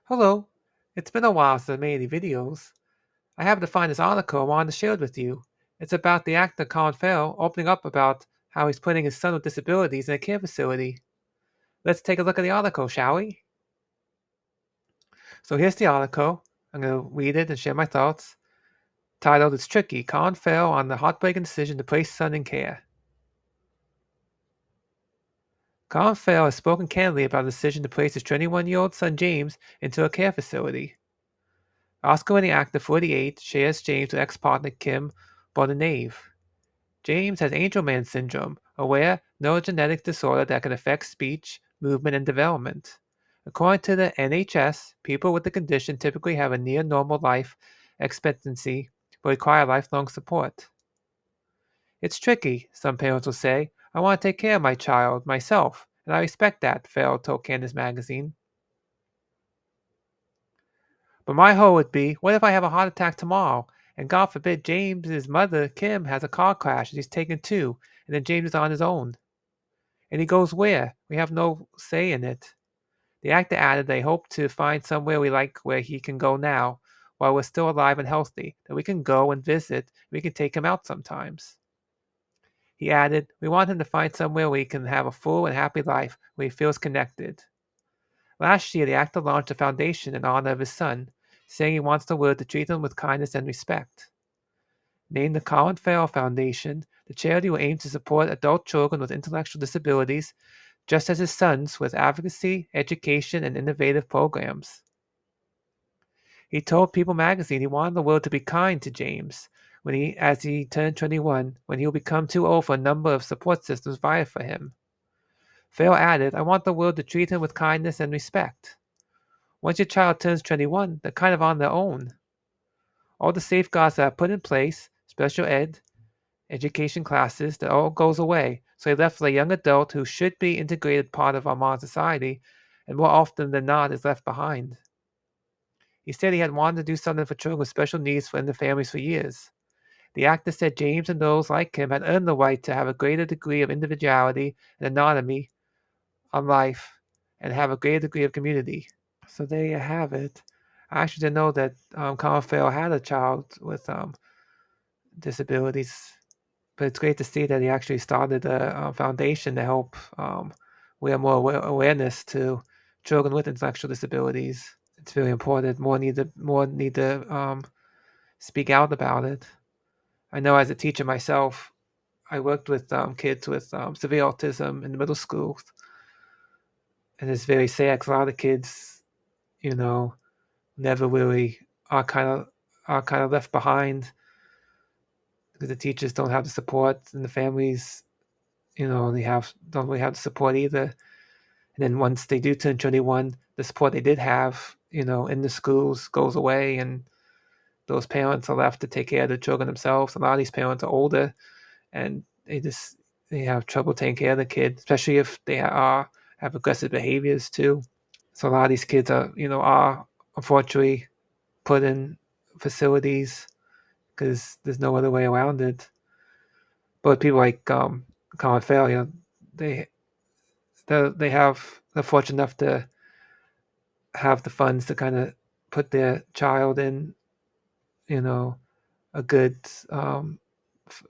Hello. It's been a while since I made any videos. I happened to find this article I wanted to share it with you. It's about the actor Colin Farrell opening up about how he's putting his son with disabilities in a care facility. Let's take a look at the article, shall we? So here's the article. I'm going to read it and share my thoughts. Titled, It's Tricky. Colin Farrell on the heartbreaking decision to place son in care. Colin Farrell has spoken candidly about the decision to place his 21-year-old son James into a care facility. Oscar-winning actor 48 shares James with ex-partner Kim Boddenave. James has Angelman syndrome, a rare neurogenetic disorder that can affect speech, movement, and development. According to the NHS, people with the condition typically have a near normal life expectancy but require lifelong support. It's tricky, some parents will say. I want to take care of my child myself, and I respect that, Farrell told Candace magazine. But my hope would be, what if I have a heart attack tomorrow, and God forbid James's mother, Kim, has a car crash and he's taken too, and then James is on his own? And he goes where? We have no say in it. The actor added they hope to find somewhere we like where he can go now, while we're still alive and healthy, that we can go and visit, we can take him out sometimes. He added, we want him to find somewhere where he can have a full and happy life, where he feels connected. Last year, the actor launched a foundation in honor of his son, saying he wants the world to treat him with kindness and respect. Named the Colin Farrell Foundation, the charity will aim to support adult children with intellectual disabilities, just as his sons, with advocacy, education, and innovative programs. He told People magazine he wanted the world to be kind to James as he turned 21, when he will become too old for a number of support systems via for him. Farrell added, I want the world to treat him with kindness and respect. Once your child turns 21, they're kind of on their own. All the safeguards that are put in place, special ed, education classes, that all goes away. So you're left with a young adult who should be integrated part of our modern society, and more often than not is left behind. He said he had wanted to do something for children with special needs in their families for years. The actor said James and those like him had earned the right to have a greater degree of individuality and autonomy on life, and have a greater degree of community. So there you have it. I actually didn't know that Colin Farrell had a child with disabilities, but it's great to see that he actually started a foundation to help bring more awareness to children with intellectual disabilities. It's really important. More need to speak out about it. I know as a teacher myself, I worked with kids with severe autism in the middle school, and it's very sad 'cause a lot of kids, you know, never really are kind of left behind because the teachers don't have the support and the families, they don't really have the support either. And then once they do turn 21, the support they did have, in the schools goes away, and those parents are left to take care of the children themselves. A lot of these parents are older, and they have trouble taking care of the kid, especially if they have aggressive behaviors too. So a lot of these kids are unfortunately put in facilities because there's no other way around it. But people like Colin Farrell, they they're fortunate enough to have the funds to kind of put their child in, you know, a good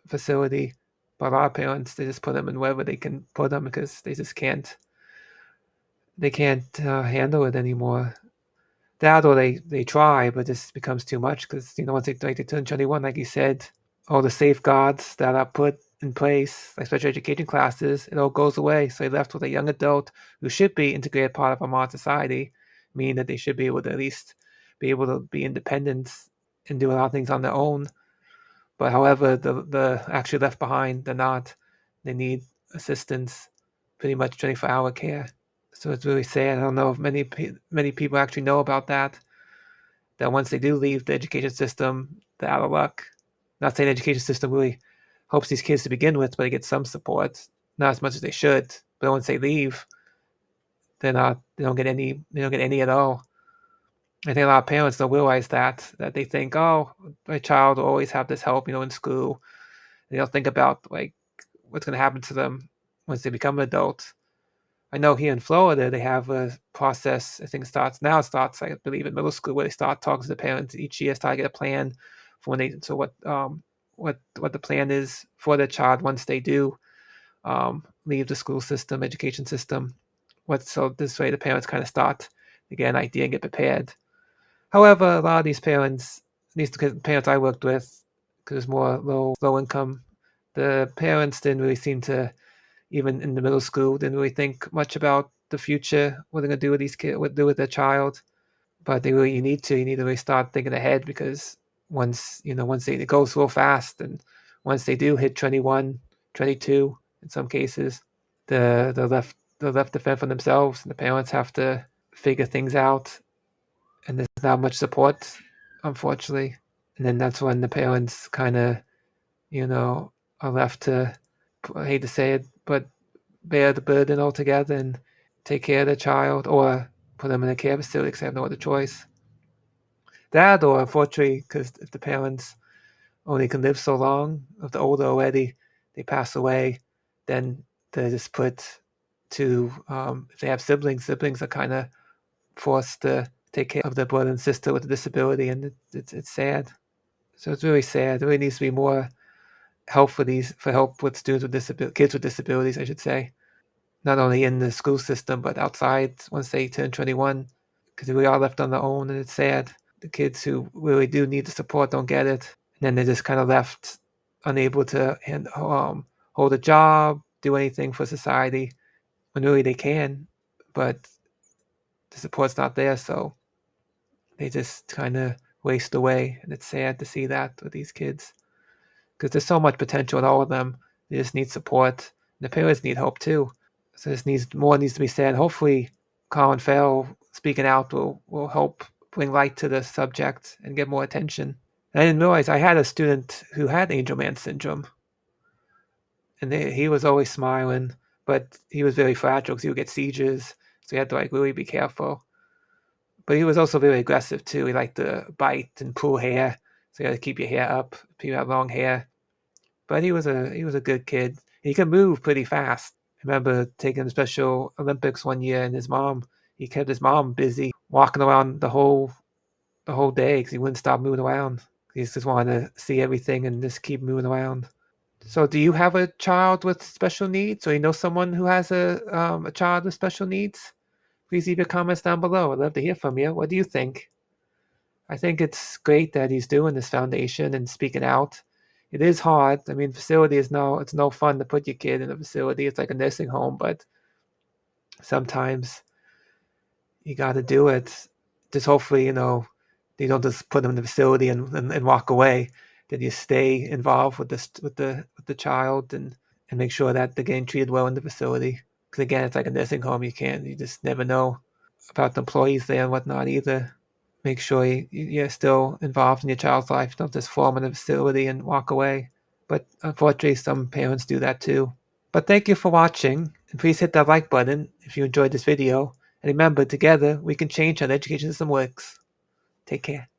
facility. But a lot of parents, they just put them in wherever they can put them because they can't handle it anymore. That, or they try, but this becomes too much because once they turn 21, like you said, all the safeguards that are put in place, like special education classes, it all goes away. So you're left with a young adult who should be integrated part of our modern society, meaning that they should be able to at least be able to be independent and do a lot of things on their own. But however, the actually left behind, they're not. They need assistance, pretty much 24-hour care. So it's really sad. I don't know if many people actually know about that. That once they do leave the education system, they're out of luck. Not saying the education system really helps these kids to begin with, but they get some support, not as much as they should. But once they leave, they don't get any at all. I think a lot of parents don't realize that they think, oh, my child will always have this help, in school. They don't think about like what's going to happen to them once they become an adult. I know here in Florida they have a process. I think it starts I believe in middle school where they start talking to the parents each year, start to get a plan for when they so what the plan is for their child once they do leave the school system, education system. What so this way the parents kind of start to get an idea and get prepared. However, a lot of these parents, at least the parents I worked with, because it's more low income, the parents didn't really seem to even in the middle school didn't really think much about the future, what they're gonna do with these kids, what to do with their child. But they really you need to really start thinking ahead because once it goes so fast and once they do hit 21, 22, in some cases, they're left to fend for themselves and the parents have to figure things out and there's not much support, unfortunately. And then that's when the parents kind of, you know, are left to, I hate to say it, but bear the burden altogether and take care of the child or put them in a care facility because they have no other choice. That, or unfortunately, because if the parents only can live so long, if they're older already, they pass away, then they're just put to, if they have siblings are kind of forced to take care of their brother and sister with a disability, and it's sad. So it's really sad. There really needs to be more help for help with students with kids with disabilities, I should say, not only in the school system but outside once they turn 21, because we are left on their own, and it's sad. The kids who really do need the support don't get it, and then they're just kind of left unable to hold a job, do anything for society when really they can, but the support's not there, so they just kind of waste away, and it's sad to see that with these kids because there's so much potential in all of them. They just need support. And the parents need hope too. So this needs to be said. Hopefully, Colin Farrell speaking out will help bring light to the subject and get more attention. And I didn't realize I had a student who had Angelman syndrome, and he was always smiling, but he was very fragile because he would get seizures, so you had to like really be careful. But he was also very aggressive too. He liked to bite and pull hair, so you had to keep your hair up if you had long hair. But he was a good kid. He could move pretty fast. I remember taking the Special Olympics one year, and he kept his mom busy walking around the whole day because he wouldn't stop moving around. He just wanted to see everything and just keep moving around. So, do you have a child with special needs, or you know someone who has a child with special needs? Please leave your comments down below. I'd love to hear from you. What do you think? I think it's great that he's doing this foundation and speaking out. It is hard. I mean, it's no fun to put your kid in a facility. It's like a nursing home, but sometimes you got to do it. Just hopefully, you don't just put them in the facility and walk away. That you stay involved with the child and make sure that they're getting treated well in the facility. Because again, it's like a nursing home. You just never know about the employees there and whatnot either. Make sure you're still involved in your child's life. Don't just form in a facility and walk away. But unfortunately, some parents do that too. But thank you for watching, and please hit that like button if you enjoyed this video. And remember, together we can change how the education system works. Take care.